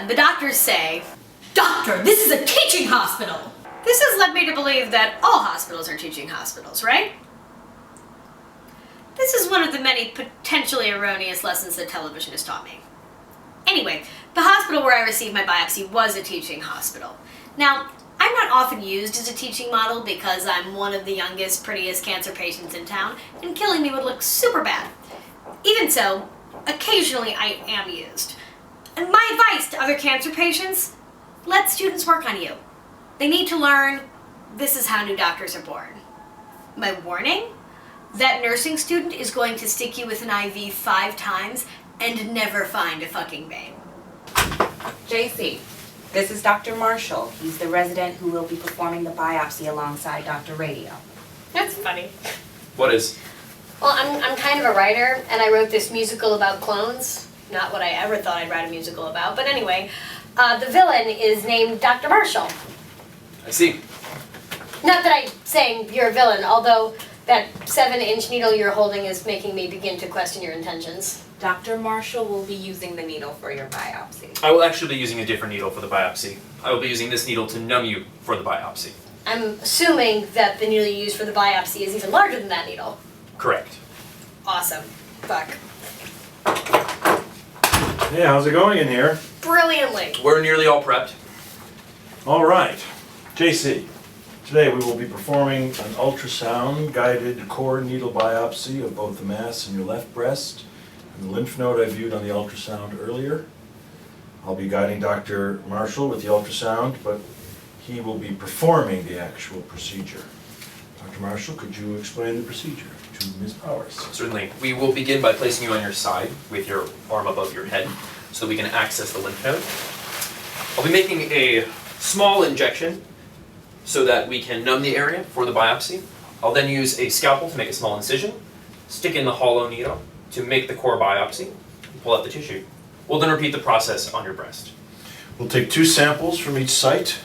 one, the doctors say, "Doctor, this is a teaching hospital." This has led me to believe that all hospitals are teaching hospitals, right? This is one of the many potentially erroneous lessons that television has taught me. Anyway, the hospital where I received my biopsy was a teaching hospital. Now, I'm not often used as a teaching model because I'm one of the youngest, prettiest cancer patients in town, and killing me would look super bad. Even so, occasionally I am used. And my advice to other cancer patients, let students work on you. They need to learn this is how new doctors are born. My warning? That nursing student is going to stick you with an IV 5 times and never find a fucking vein. Jacey, this is Dr. Marshall. He's the resident who will be performing the biopsy alongside Dr. Radio. That's funny. What is? Well, I'm kind of a writer, and I wrote this musical about clones. Not what I ever thought I'd write a musical about, but anyway, the villain is named Dr. Marshall. I see. Not that I'm saying you're a villain, although that 7-inch needle you're holding is making me begin to question your intentions. Dr. Marshall will be using the needle for your biopsy. I will actually be using a different needle for the biopsy. I will be using this needle to numb you for the biopsy. I'm assuming that the needle you use for the biopsy is even larger than that needle. Correct. Awesome. Fuck. Hey, how's it going in here? Brilliantly. We're nearly all prepped. All right. Jacey, today we will be performing an ultrasound-guided core needle biopsy of both the mass in your left breast and the lymph node I viewed on the ultrasound earlier. I'll be guiding Dr. Marshall with the ultrasound, but he will be performing the actual procedure. Dr. Marshall, could you explain the procedure to Ms. Powers? Certainly. We will begin by placing you on your side with your arm above your head so we can access the lymph node. I'll be making a small injection so that we can numb the area for the biopsy. I'll then use a scalpel to make a small incision, stick in the hollow needle to make the core biopsy, and pull out the tissue. We'll then repeat the process on your breast. We'll take 2 samples from each site.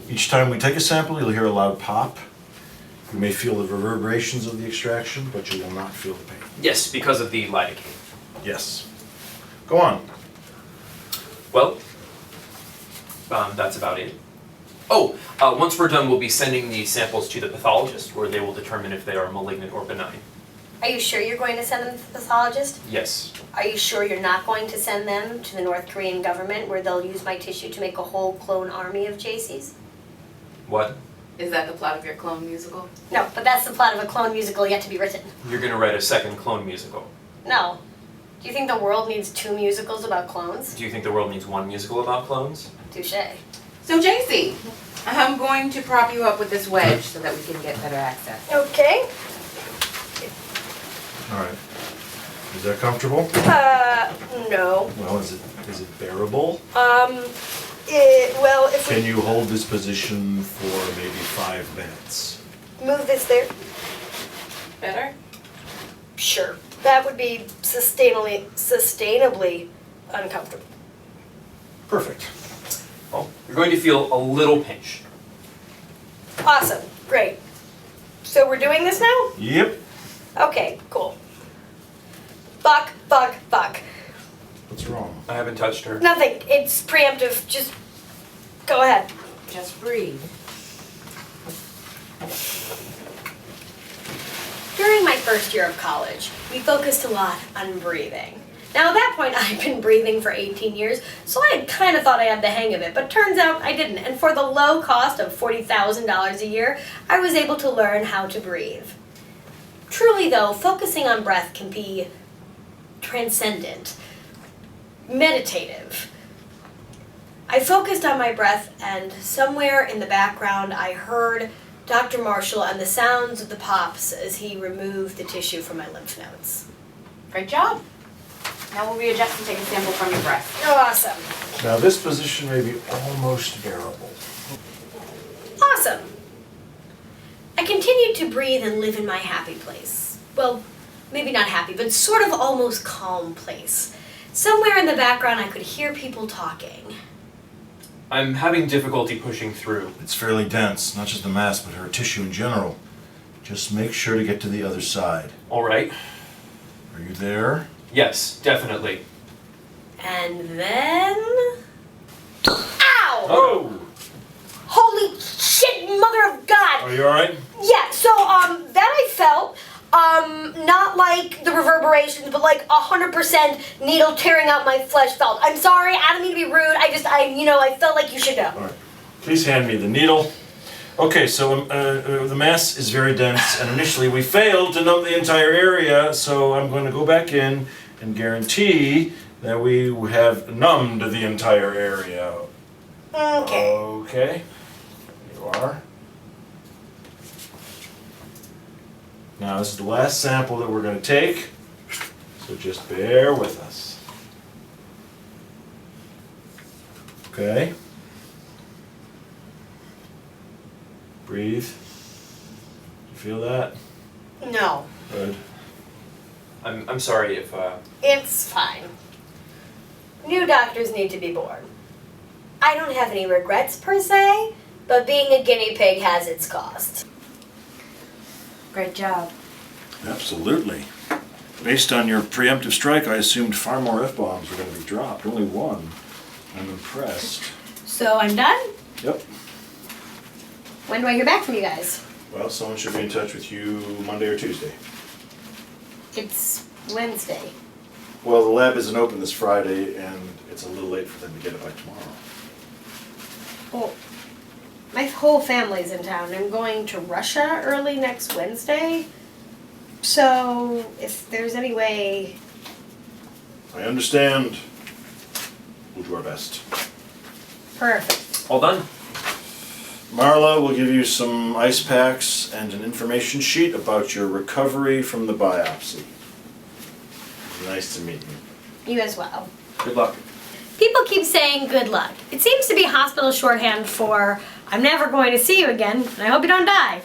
Each time we take a sample, you'll hear a loud pop. You may feel the reverberations of the extraction, but you will not feel the pain. Yes, because of the lidocaine. Yes. Go on. Well, that's about it. Oh, once we're done, we'll be sending the samples to the pathologist where they will determine if they are malignant or benign. Are you sure you're going to send them to the pathologist? Yes. Are you sure you're not going to send them to the North Korean government where they'll use my tissue to make a whole clone army of Jacey's? What? Is that the plot of your clone musical? No, but that's the plot of a clone musical yet to be written. You're gonna write a second clone musical. No. Do you think the world needs 2 musicals about clones? Do you think the world needs 1 musical about clones? Touché. So Jacey, I'm going to prop you up with this wedge so that we can get better access. Okay. All right. Is that comfortable? No. Well, is it bearable? Well, if Can you hold this position for maybe 5 minutes? we move this there, Better? sure. That would be sustainably uncomfortable. Perfect. Well, you're going to feel a little pinch. Awesome. Great. So we're doing this now? Yep. Okay, cool. Fuck, fuck, fuck. What's wrong? I haven't touched her. Nothing. It's preemptive. Just go ahead. Just breathe. During my first year of college, we focused a lot on breathing. Now at that point, I'd been breathing for 18 years, so I had kind of thought I had the hang of it, but turns out I didn't. And for the low cost of $40,000 a year, I was able to learn how to breathe. Truly though, focusing on breath can be transcendent, meditative. I focused on my breath, and somewhere in the background I heard Dr. Marshall and the sounds of the pops as he removed the tissue from my lymph nodes. Great job. Now we'll readjust and take a sample from your breast. Awesome. Now this position may be almost bearable. Awesome. I continued to breathe and live in my happy place. Well, maybe not happy, but sort of almost calm place. Somewhere in the background I could hear people talking. I'm having difficulty pushing through. It's fairly dense, not just the mass, but her tissue in general. Just make sure to get to the other side. All right. Are you there? Yes, definitely. And then Oh, Holy shit, mother of God! are you alright? Yeah, so, that I felt, not like the reverberations, but like 100% needle tearing out my flesh felt. I'm sorry, I don't mean to be rude, I felt like you should know. Alright, please hand me the needle. Okay, so the mass is very dense, and initially we failed to numb the entire area, so I'm going to go back in and guarantee that we have numbed the entire area. Okay. Okay, you are. Now this is the last sample that we're going to take, so just bear with us. Okay. Breathe. You feel that? No, Good. I'm sorry if it's fine. New doctors need to be born. I don't have any regrets per se, but being a guinea pig has its cost. Great job. Absolutely. Based on your preemptive strike, I assumed far more F-bombs were going to be dropped. Only one. I'm impressed. So I'm done? Yep. When do I hear back from you guys? Well, someone should be in touch with you Monday or Tuesday. It's Wednesday. Well, the lab isn't open this Friday, and it's a little late for them to get it by tomorrow. Well, my whole family's in town. I'm going to Russia early next Wednesday. So, if there's any way... I understand. We'll do our best. Perfect. all done. Marla will give you some ice packs and an information sheet about your recovery from the biopsy. Nice to meet you. You as well. Good luck. People keep saying good luck. It seems to be hospital shorthand for I'm never going to see you again, and I hope you don't die.